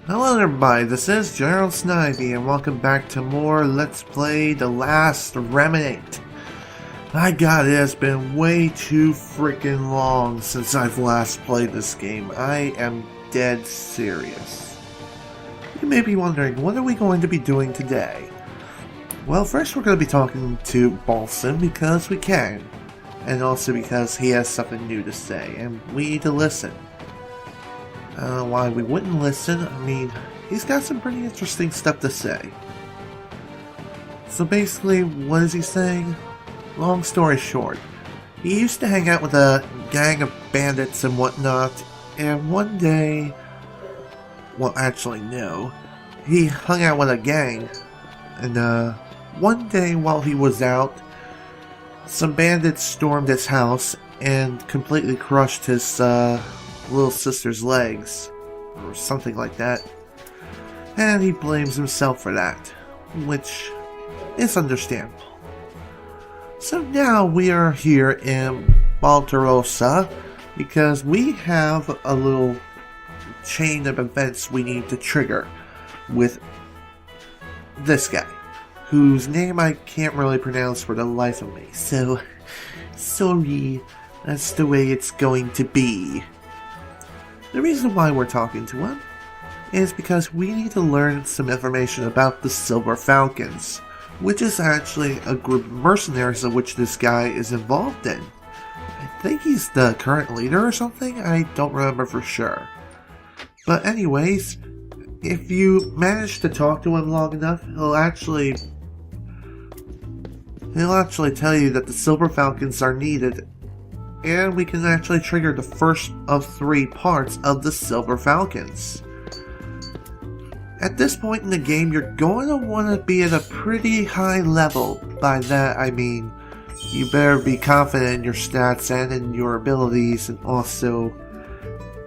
Hello everybody, this is General Snivy and welcome back to more Let's Play The Last Remnant. My god, it has been way too freaking long since I've last played this game. I am dead serious. You may be wondering, what are we going to be doing today? Well, first we're going to be talking to Balsam because we can. And also because he has something new to say and we need to listen. Why we wouldn't listen, I mean, he's got some pretty interesting stuff to say. So basically, what is he saying? Long story short, he used to hang out with a gang of bandits and whatnot, and one day, well actually no, he hung out with a gang, and one day while he was out, some bandits stormed his house and completely crushed his little sister's legs, or something like that, and he blames himself for that, which is understandable. So now we are here in Baltarosa because we have a little chain of events we need to trigger with this guy, whose name I can't really pronounce for the life of me, so sorry, that's the way it's going to be. The reason why we're talking to him is because we need to learn some information about the Silver Falcons, which is actually a group of mercenaries of which this guy is involved in. I think he's the current leader or something, I don't remember for sure. But anyways, if you manage to talk to him long enough, he'll actually tell you that the Silver Falcons are needed, and we can actually trigger the first of 3 parts of the Silver Falcons. At this point in the game, you're going to want to be at a pretty high level. By that I mean, you better be confident in your stats and in your abilities, and also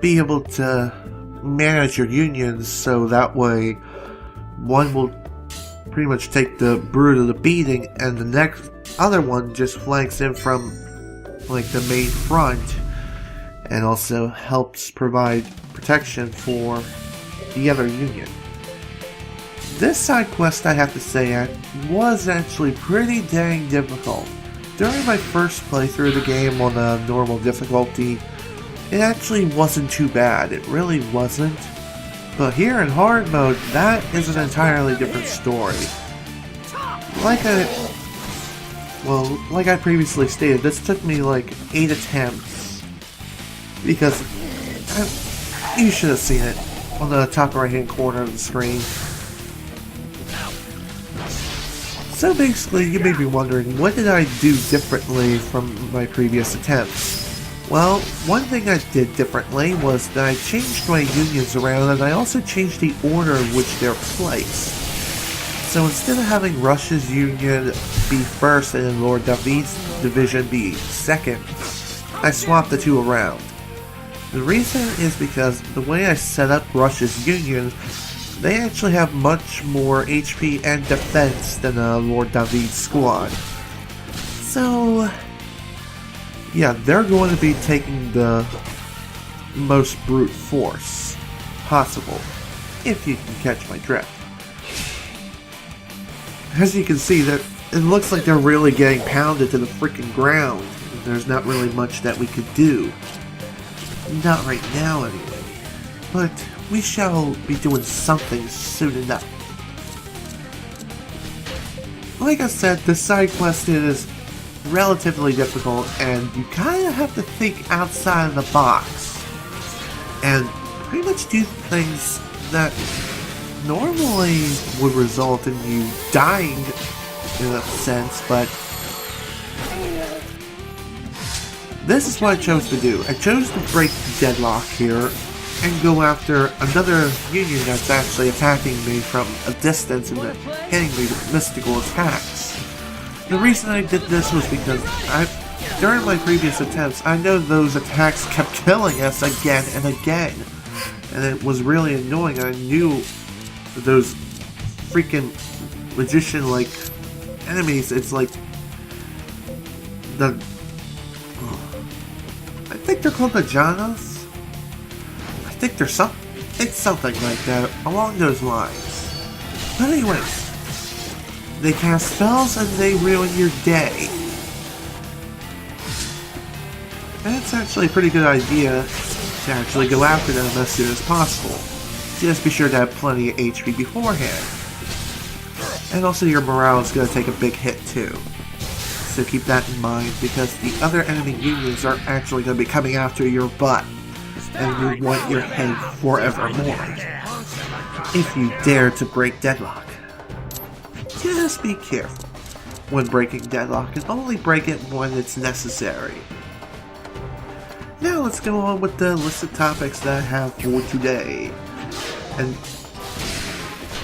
be able to manage your unions so that way one will pretty much take the brunt of the beating and the next other one just flanks in from like the main front and also helps provide protection for the other union. This side quest, I have to say, was actually pretty dang difficult. During my first playthrough of the game on a normal difficulty, it actually wasn't too bad, it really wasn't. But here in hard mode, that is an entirely different story. Like I previously stated, this took me like 8 attempts, because you should have seen it on the top right hand corner of the screen. So basically, you may be wondering, what did I do differently from my previous attempts? Well, one thing I did differently was that I changed my unions around, and I also changed the order in which they're placed. So instead of having Russia's union be first and then Lord David's division be second, I swapped the two around. The reason is because the way I set up Russia's union, they actually have much more HP and defense than Lord David's squad. So yeah, they're going to be taking the most brute force possible, if you can catch my drift. As you can see, that it looks like they're really getting pounded to the freaking ground. There's not really much that we could do. Not right now, anyway. But we shall be doing something soon enough. Like I said, the side quest is relatively difficult, and you kind of have to think outside of the box. And pretty much do things that normally would result in you dying in a sense, but this is what I chose to do. I chose to break the deadlock here and go after another union that's actually attacking me from a distance and hitting me with mystical attacks. The reason I did this was because during my previous attempts, I know those attacks kept killing us again and again, and it was really annoying. I knew those freaking magician-like enemies, it's like I think they're called the Janas. I think they're something. It's something like that, along those lines. But anyways, they cast spells and they ruin your day. And it's actually a pretty good idea to actually go after them as soon as possible. Just be sure to have plenty of HP beforehand. And also your morale is going to take a big hit too. So keep that in mind, because the other enemy unions are actually going to be coming after your butt. And you want your head forevermore. If you dare to break deadlock. Just be careful when breaking deadlock, and only break it when it's necessary. Now let's go on with the list of topics that I have for today. And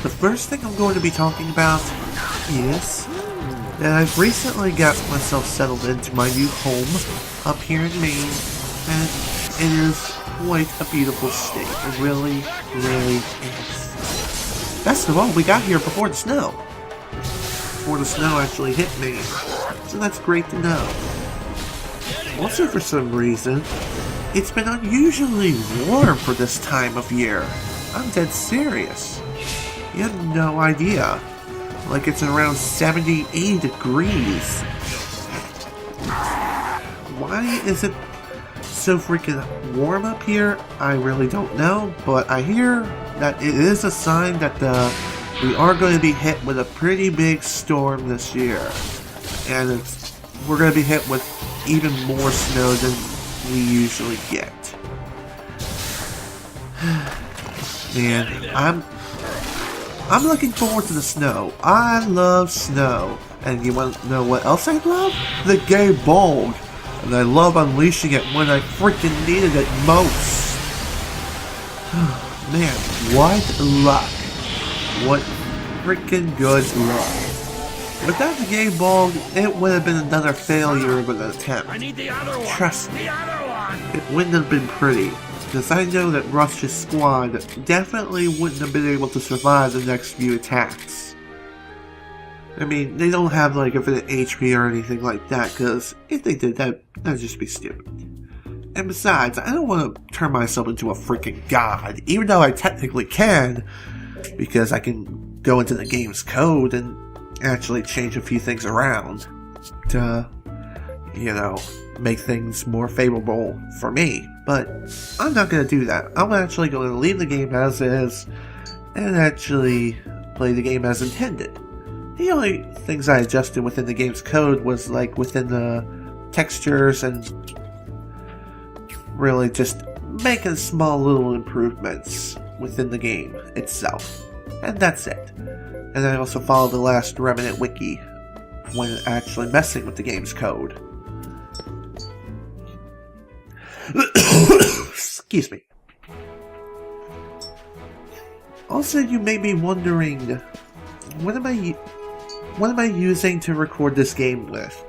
the first thing I'm going to be talking about is that I've recently got myself settled into my new home up here in Maine, and it is quite a beautiful state. It really, really is. Best of all, we got here before the snow. Before the snow actually hit Maine, so that's great to know. Also, for some reason, it's been unusually warm for this time of year. I'm dead serious. You have no idea. Like, it's around 78 degrees. Why is it so freaking warm up here? I really don't know, but I hear that it is a sign that we are going to be hit with a pretty big storm this year. And we're going to be hit with even more snow than we usually get. Man, I'm looking forward to the snow. I love snow. And you want to know what else I love? The Gae Bolg. And I love unleashing it when I freaking needed it most. Man, what luck. What freaking good luck. Without the Gae Bolg, it would have been another failure of an attempt. Trust me, it wouldn't have been pretty, because I know that Rush's squad definitely wouldn't have been able to survive the next few attacks. I mean, they don't have like infinite HP or anything like that, because if they did, that'd just be stupid. And besides, I don't want to turn myself into a freaking god, even though I technically can, because I can go into the game's code and actually change a few things around to, you know, make things more favorable for me. But I'm not going to do that. I'm actually going to leave the game as is and actually play the game as intended. The only things I adjusted within the game's code was like within the textures and really just making small little improvements within the game itself. And that's it. And I also followed the Last Remnant wiki when actually messing with the game's code. Excuse me. Also, you may be wondering, what am I using to record this game with?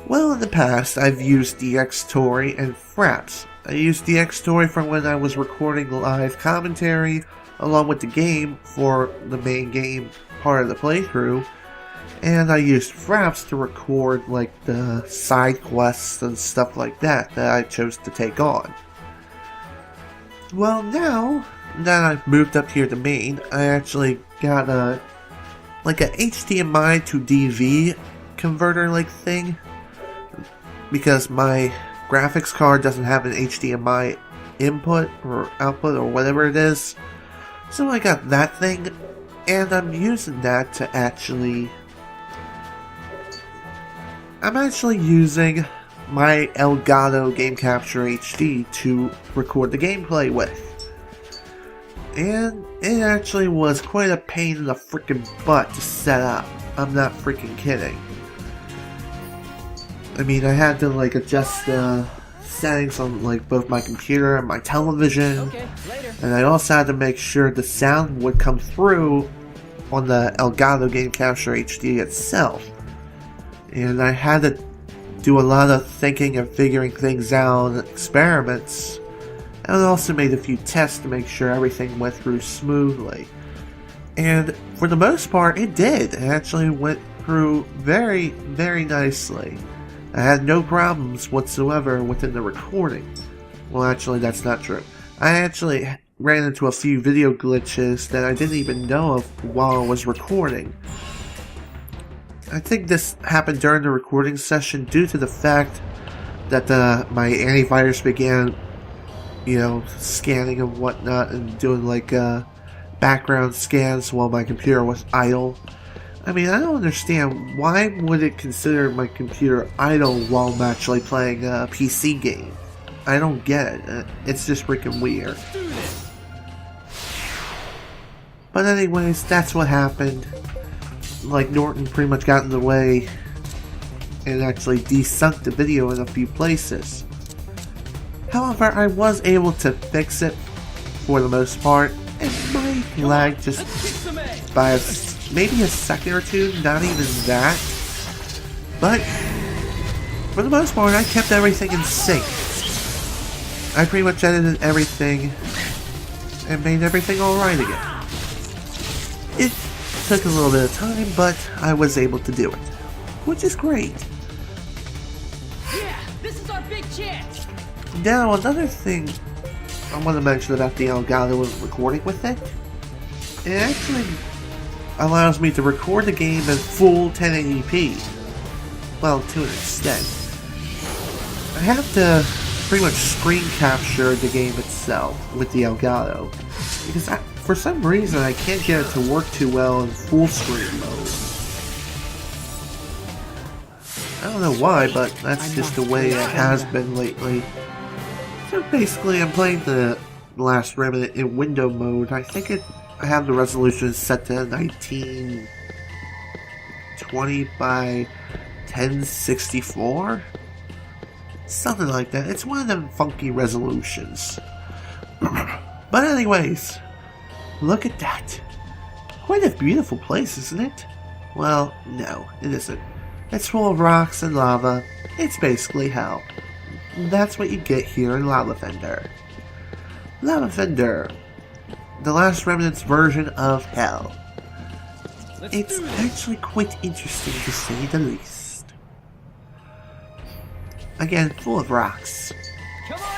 Well, in the past, I've used DxTory and Fraps. I used DxTory for when I was recording live commentary along with the game for the main game part of the playthrough, and I used Fraps to record like the side quests and stuff like that I chose to take on. Well, now that I've moved up here to Maine, I actually got a HDMI to DV converter like thing, because my graphics card doesn't have an HDMI input or output or whatever it is. So I got that thing, and I'm using that to I'm actually using my Elgato Game Capture HD to record the gameplay with. And it actually was quite a pain in the freaking butt to set up. I'm not freaking kidding. I mean, I had to like adjust the settings on like both my computer and my television, and I also had to make sure the sound would come through on the Elgato Game Capture HD itself. And I had to do a lot of thinking and figuring things out and experiments, and I also made a few tests to make sure everything went through smoothly. And for the most part, it did. It actually went through very, very nicely. I had no problems whatsoever within the recording. Well, actually, that's not true. I actually ran into a few video glitches that I didn't even know of while I was recording. I think this happened during the recording session due to the fact that my antivirus began, scanning and whatnot and doing like background scans while my computer was idle. I mean, I don't understand, why would it consider my computer idle while I'm actually playing a PC game? I don't get it. It's just freaking weird. But anyways, that's what happened. Like, Norton pretty much got in the way and actually desunked the video in a few places. However, I was able to fix it for the most part. It might lag just by maybe a second or two, not even that. But for the most part, I kept everything in sync. I pretty much edited everything and made everything alright again. It took a little bit of time, but I was able to do it, which is great. Yeah, this is our big chance. Now, another thing I want to mention about the Elgato and recording with it. It actually allows me to record the game in full 1080p. Well, to an extent. I have to pretty much screen capture the game itself with the Elgato, because for some reason I can't get it to work too well in full screen mode. I don't know why, but that's just the way it has been lately. So basically, I'm playing the Last Remnant in window mode. I think I have the resolution set to 1920 by 1064? Something like that. It's one of them funky resolutions. But anyways, look at that. Quite a beautiful place, isn't it? Well, no, it isn't. It's full of rocks and lava. It's basically hell. That's what you get here in Lavafender. Lavafender, the Last Remnant's version of hell. It's actually quite interesting to say the least. Again, full of rocks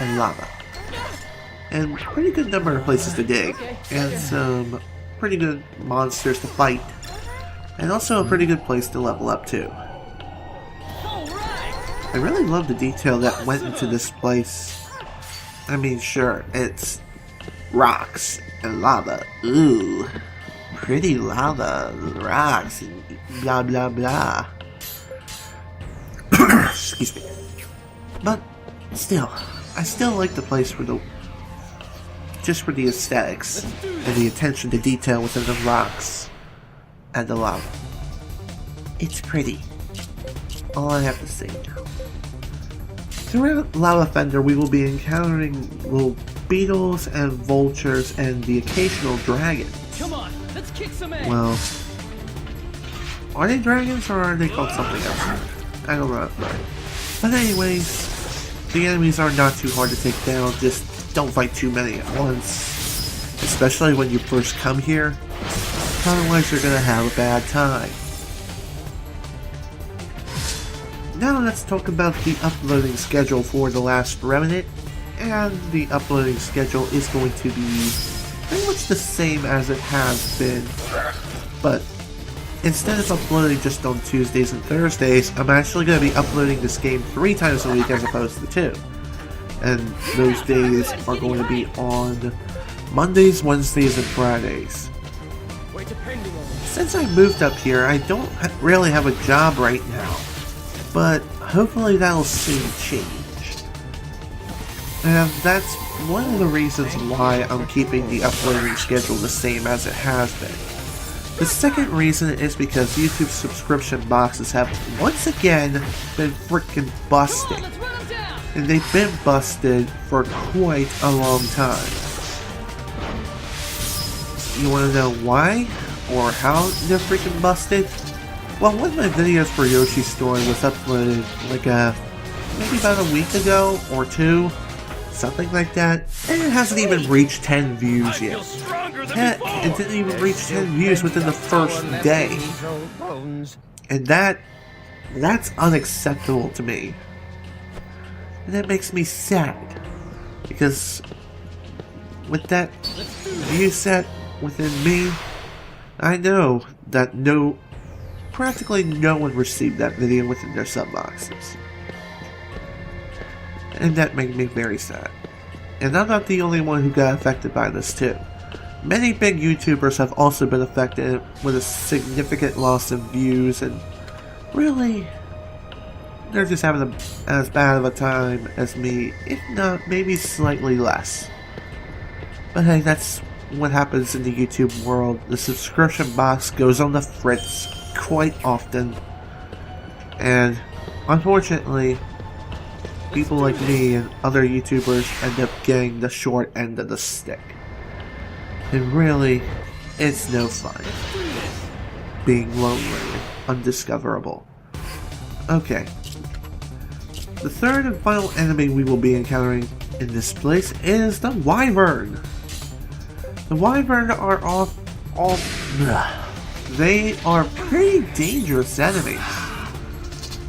and lava. And pretty good number of places to dig. And some pretty good monsters to fight. And also a pretty good place to level up too. I really love the detail that went into this place. I mean, sure, it's rocks and lava. Ooh, pretty lava, rocks, and blah blah blah. Excuse me. But still, I still like the place for just for the aesthetics and the attention to detail within the rocks and the lava. It's pretty. All I have to say now. Throughout Lavafender, we will be encountering little beetles and vultures and the occasional dragons. Come on, let's kick some ass. Well, are they dragons or are they called something else? I don't know. But anyways, the enemies are not too hard to take down. Just don't fight too many at once, especially when you first come here. Otherwise, you're gonna have a bad time. Now let's talk about the uploading schedule for The Last Remnant, and the uploading schedule is going to be pretty much the same as it has been, but instead of uploading just on Tuesdays and Thursdays, I'm actually going to be uploading this game 3 times a week as opposed to 2, and those days are going to be on Mondays, Wednesdays, and Fridays. Since I moved up here, I don't really have a job right now. But hopefully that'll soon change. And that's one of the reasons why I'm keeping the uploading schedule the same as it has been. The second reason is because YouTube subscription boxes have once again been freaking busted. And they've been busted for quite a long time. You want to know why? Or how they're freaking busted? Well, one of my videos for Yoshi's Story was uploaded like maybe about a week ago or 2, something like that, and it hasn't even reached 10 views yet. Heck, it didn't even reach 10 views within the first day. And that's unacceptable to me. And that makes me sad, because with that view set within me, I know that practically no one received that video within their sub boxes. And that made me very sad. And I'm not the only one who got affected by this too. Many big YouTubers have also been affected with a significant loss in views, and really, they're just having as bad of a time as me, if not maybe slightly less. But hey, that's what happens in the YouTube world. The subscription box goes on the fritz quite often, and unfortunately, people like me and other YouTubers end up getting the short end of the stick. And really, it's no fun being lonely and undiscoverable. Okay. The third and final enemy we will be encountering in this place is the Wyvern. The Wyvern are they are pretty dangerous enemies.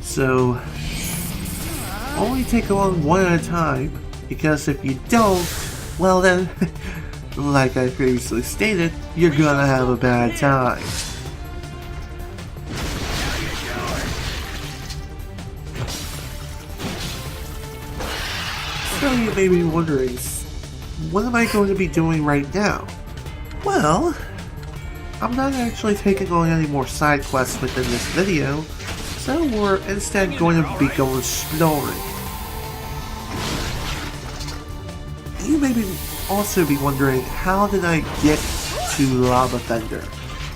So, only take along one at a time, because if you don't, well then, like I previously stated, you're gonna have a bad time. So you may be wondering, what am I going to be doing right now? Well, I'm not actually taking on any more side quests within this video, so we're instead going to be going snoring. You may also be wondering, how did I get to Lavafender?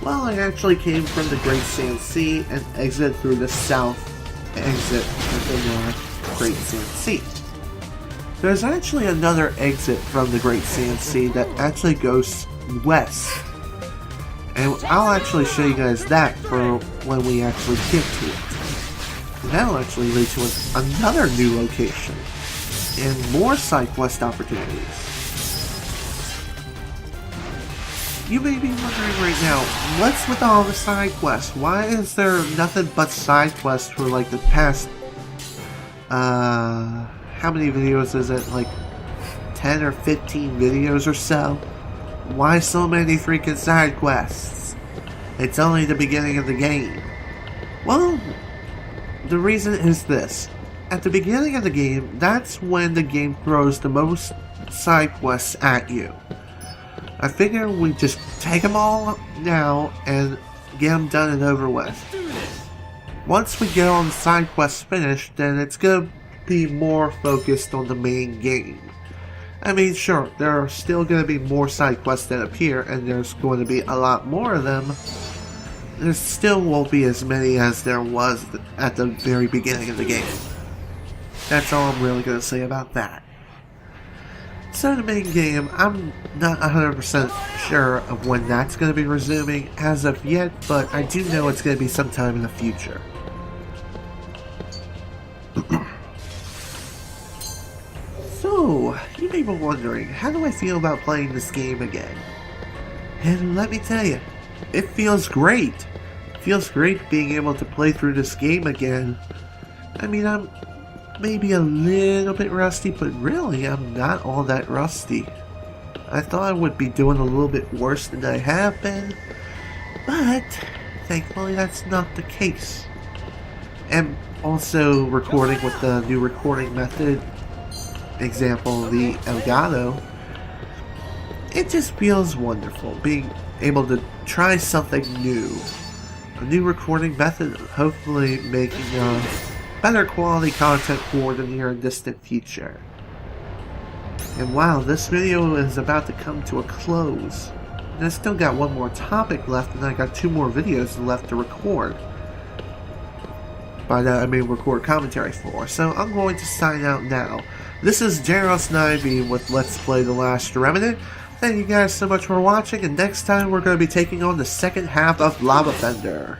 Well, I actually came from the Great Sand Sea and exited through the south exit within the Great Sand Sea. There's actually another exit from the Great Sand Sea that actually goes west. And I'll actually show you guys that for when we actually get to it. And that'll actually lead to another new location and more side quest opportunities. You may be wondering right now, what's with all the side quests? Why is there nothing but side quests for like the past, how many videos is it? Like 10 or 15 videos or so? Why so many freaking side quests? It's only the beginning of the game. Well, the reason is this. At the beginning of the game, that's when the game throws the most side quests at you. I figure we just take them all now and get them done and over with. Once we get all the side quests finished, then it's gonna be more focused on the main game. I mean, sure, there are still going to be more side quests that appear, and there's going to be a lot more of them. There still won't be as many as there was at the very beginning of the game. That's all I'm really going to say about that. So the main game, I'm not 100% sure of when that's going to be resuming as of yet, but I do know it's going to be sometime in the future. So, you may be wondering, how do I feel about playing this game again? And let me tell you, it feels great. It feels great being able to play through this game again. I mean, I'm maybe a little bit rusty, but really, I'm not all that rusty. I thought I would be doing a little bit worse than I have been, but thankfully that's not the case. And also recording with the new recording method, example, the Elgato, it just feels wonderful being able to try something new. A new recording method, hopefully making better quality content for the near and distant future. And wow, this video is about to come to a close. And I still got one more topic left, and I got 2 more videos left to record. By that I mean record commentary for. So I'm going to sign out now. This is Snivy with Let's Play The Last Remnant. Thank you guys so much for watching, and next time we're going to be taking on the second half of Lavafender.